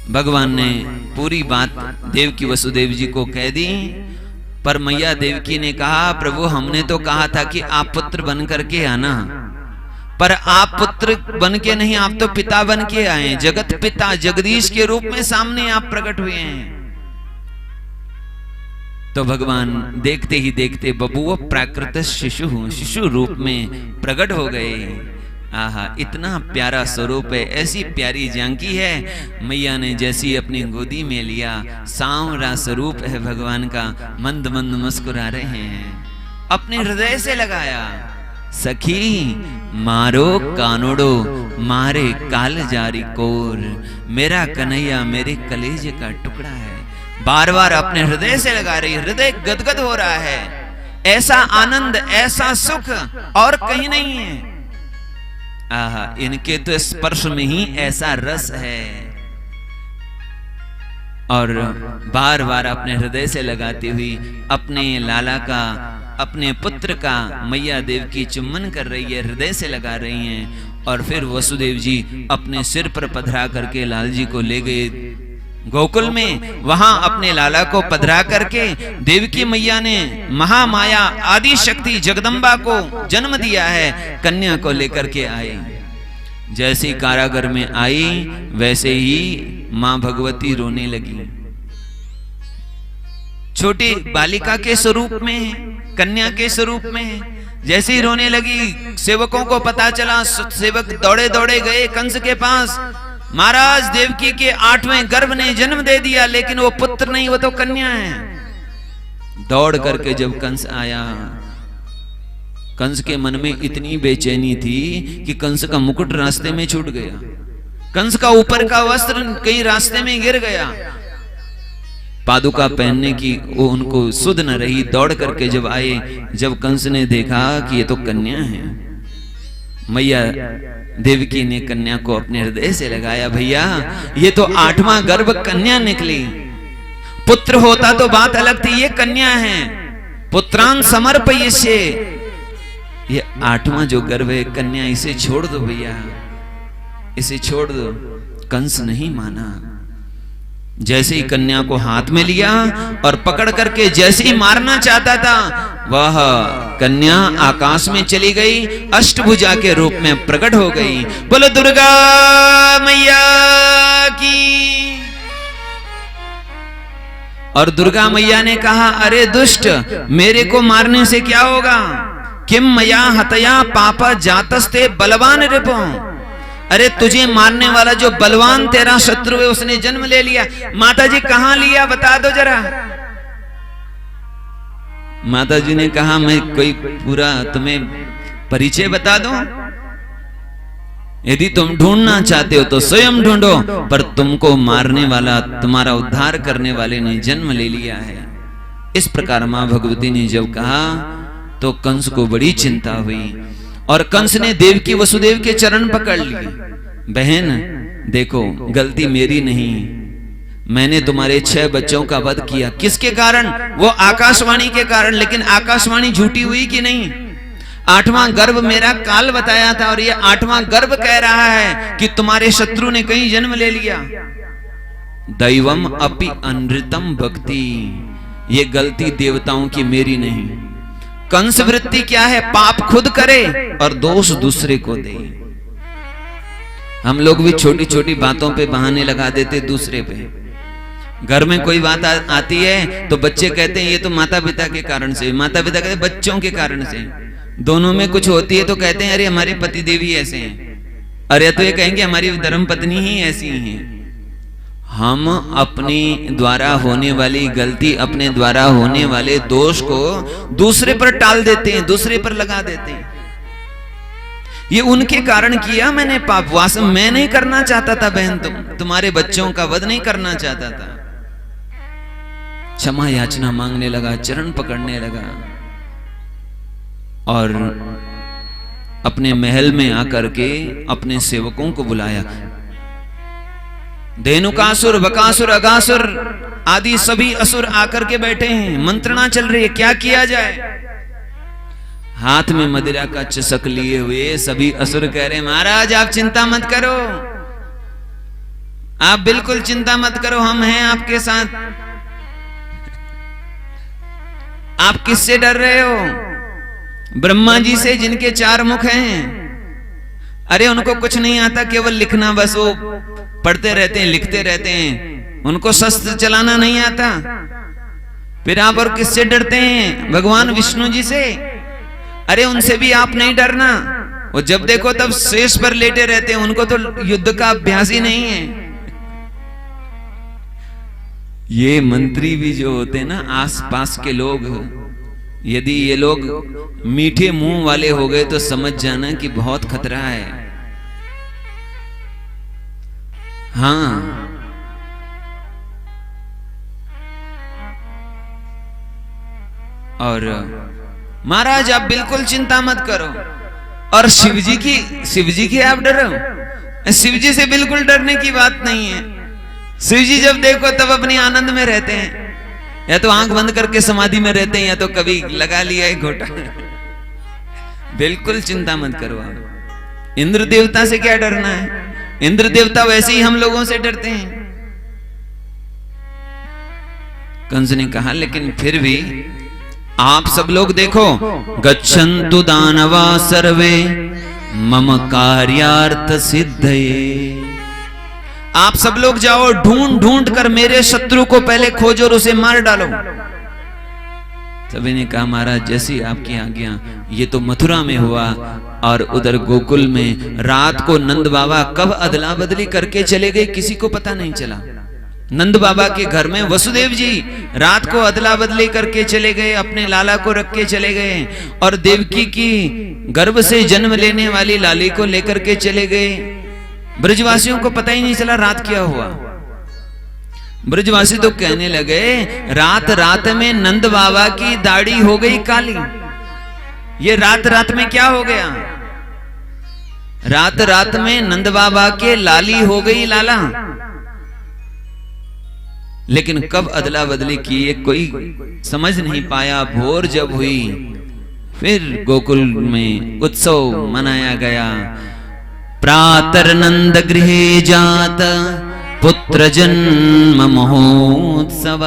भगवान ने पूरी बात देवकी वसुदेव जी को कह दी। पर मैया देवकी ने कहा, प्रभु हमने तो कहा था कि आप पुत्र बन करके आना, पर आप पुत्र बन के नहीं, आप तो पिता बन के आए, जगत पिता जगदीश के रूप में सामने आप प्रकट हुए हैं। तो भगवान देखते ही देखते बबुआ प्राकृत शिशु रूप में प्रकट हो गए। आहा, इतना प्यारा स्वरूप है, ऐसी प्यारी झांकी है। मैया ने जैसी अपनी गोदी में लिया, सांवरा स्वरूप है भगवान का, मंद मंद मुस्कुरा रहे हैं, अपने हृदय से लगाया। सखी मारो कानोड़ो मारे काल जारी कोर, मेरा कन्हैया मेरे कलेज का टुकड़ा है। बार बार अपने हृदय से लगा रही, हृदय गदगद हो रहा है। ऐसा आनंद, ऐसा सुख और कहीं नहीं है। आहा, इनके तो स्पर्श में ही ऐसा रस है। और बार बार अपने हृदय से लगाती हुई अपने लाला का, अपने पुत्र का मैया देव की चुम्बन कर रही है, हृदय से लगा रही हैं। और फिर वसुदेव जी अपने सिर पर पधरा करके लाल जी को ले गए गोकुल में। वहां अपने लाला को पधरा करके देवकी मैया ने महामाया आदि शक्ति जगदम्बा को जन्म दिया है, कन्या को लेकर के आए। जैसी कारागर में आई वैसे ही मां भगवती रोने लगी। छोटी बालिका के स्वरूप में, कन्या के स्वरूप में जैसे ही रोने लगी, सेवकों को पता चला। सेवक दौड़े दौड़े गए कंस के पास। महाराज देवकी के 8वें गर्भ ने जन्म दे दिया, लेकिन वो पुत्र नहीं, वो तो कन्या है। दौड़ करके जब कंस आया, कंस के मन में इतनी बेचैनी थी कि कंस का मुकुट रास्ते में छूट गया, कंस का ऊपर का वस्त्र कहीं रास्ते में गिर गया। पादुका पहनने की वो उनको सुध न रही। दौड़ करके जब आए, जब कंस ने देखा कि ये तो कन्या है, मैया देवकी ने कन्या को अपने हृदय से लगाया। भैया ये तो 8वां गर्भ कन्या निकली, पुत्र होता तो बात अलग थी, ये कन्या है। पुत्रान समर्पयिष्ये, ये 8वां जो गर्भ है कन्या, इसे छोड़ दो भैया, इसे छोड़ दो। कंस नहीं माना। जैसे ही कन्या को हाथ में लिया और पकड़ करके जैसे ही मारना चाहता था, वह कन्या आकाश में चली गई, अष्टभुजा के रूप में प्रकट हो गई। बोलो दुर्गा मैया की। और दुर्गा मैया ने कहा, अरे दुष्ट, मेरे को मारने से क्या होगा? किम मया हतया पापा जातस्ते बलवान रिपो। अरे तुझे मारने वाला जो बलवान तेरा शत्रु है उसने जन्म ले लिया। माता जी कहां लिया बता दो जरा। माता जी ने कहा, मैं कोई पूरा तुम्हें परिचय बता दूं? यदि तुम ढूंढना चाहते हो तो स्वयं ढूंढो, पर तुमको मारने वाला, तुम्हारा उद्धार करने वाले ने जन्म ले लिया है। इस प्रकार मां भगवती ने जब कहा तो कंस को बड़ी चिंता हुई और कंस ने देवकी वसुदेव के चरण पकड़ लिए। बहन देखो, गलती मेरी नहीं, मैंने तुम्हारे 6 बच्चों का वध किया। किसके कारण? वो आकाशवाणी के कारण। लेकिन आकाशवाणी झूठी हुई कि नहीं? 8वां गर्भ मेरा काल बताया था और ये 8वां गर्भ कह रहा है कि तुम्हारे शत्रु ने कहीं जन्म ले लिया। दैवम अपि अनृतम भक्ति, ये गलती देवताओं की, मेरी नहीं। कंस वृत्ति क्या है? पाप खुद करे और दोष दूसरे को दे। हम लोग भी छोटी छोटी बातों पे बहाने लगा देते दूसरे पे। घर में कोई बात आती है तो बच्चे कहते हैं ये तो माता पिता के कारण से, माता पिता कहते हैं बच्चों के कारण से। दोनों में कुछ होती है तो कहते हैं अरे हमारे पति देवी ऐसे हैं, अरे तो ये कहेंगे हमारी धर्म पत्नी ही ऐसी हैं। हम अपनी द्वारा होने वाली गलती, अपने द्वारा होने वाले दोष को दूसरे पर टाल देते हैं, दूसरे पर लगा देते हैं। ये उनके कारण किया मैंने पाप, वास्तव मैं नहीं करना चाहता था बहन, तुम्हारे बच्चों का वध नहीं करना चाहता था। क्षमा याचना मांगने लगा, चरण पकड़ने लगा और अपने महल में आकर के अपने सेवकों को बुलाया। धेनुकासुर, बकासुर, अगासुर आदि सभी असुर आकर के बैठे हैं, मंत्रणा चल रही है, क्या किया जाए। हाथ में मदिरा का चषक लिए हुए सभी असुर कह रहे हैं महाराज आप चिंता मत करो, आप बिल्कुल चिंता मत करो, हम हैं आपके साथ। आप किससे डर रहे हो? ब्रह्मा जी से, जिनके 4 मुख हैं। अरे उनको कुछ नहीं आता, केवल लिखना, बस वो पढ़ते रहते हैं, लिखते रहते हैं, उनको शस्त्र चलाना नहीं आता। फिर आप और किससे डरते हैं? भगवान विष्णु जी से। अरे उनसे भी आप नहीं डरना, वो जब देखो तब शेष पर लेटे रहते हैं, उनको तो युद्ध का अभ्यास ही नहीं है। ये मंत्री भी जो होते हैं ना, आसपास के लोग, यदि ये लोग मीठे मुंह वाले हो गए तो समझ जाना कि बहुत खतरा है। हाँ, और महाराज आप बिल्कुल चिंता मत करो। और शिव जी की आप डरो? शिव जी से बिल्कुल डरने की बात नहीं है। शिव जी जब देखो तब अपने आनंद में रहते हैं, या तो आंख बंद करके समाधि में रहते हैं, या तो कभी लगा लिया है घोटा। बिल्कुल चिंता मत करो आप। इंद्र देवता से क्या डरना है? इंद्र देवता वैसे ही हम लोगों से डरते हैं। कंस ने कहा लेकिन फिर भी आप सब लोग देखो, गच्छन्तु दानवा सर्वे मम कार्यार्थ सिद्धये। आप सब लोग जाओ, ढूंढ ढूंढ कर मेरे शत्रु को पहले खोजो और उसे मार डालो। सभी ने कहा महाराज जैसी आपकी आज्ञा। ये तो मथुरा में हुआ, और उधर गोकुल में रात को नंद बाबा कब अदला बदली करके चले गए किसी को पता नहीं चला। नंद बाबा के घर में वसुदेव जी रात को अदला बदली करके चले गए, अपने लाला को रख के चले गए, और देवकी की गर्भ से जन्म लेने वाली लाली को लेकर के चले गए। ब्रजवासियों को पता ही नहीं चला रात क्या हुआ। ब्रजवासी तो कहने लगे रात रात में नंद बाबा की दाढ़ी हो गई काली। ये रात रात में क्या हो गया? रात रात में नंद बाबा के लाली हो गई लाला। लेकिन कब अदला बदली की ये कोई समझ नहीं पाया। भोर जब हुई फिर गोकुल में उत्सव मनाया गया। प्रातर नंद गृहे जात पुत्र जन्म महोत्सव।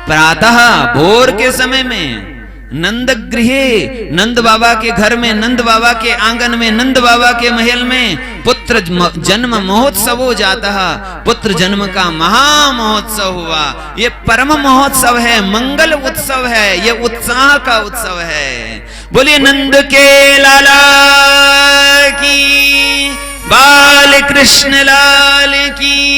प्रातः भोर के समय में नंद गृहे, नंद बाबा के घर में, नंद बाबा के आंगन में, नंद बाबा के महल में पुत्र जन्म महोत्सव हो जाता है। पुत्र जन्म का महा महोत्सव हुआ। ये परम महोत्सव है, मंगल उत्सव है, ये उत्साह का उत्सव है। बोलिए नंद के लाला की, बाल कृष्ण लाल की।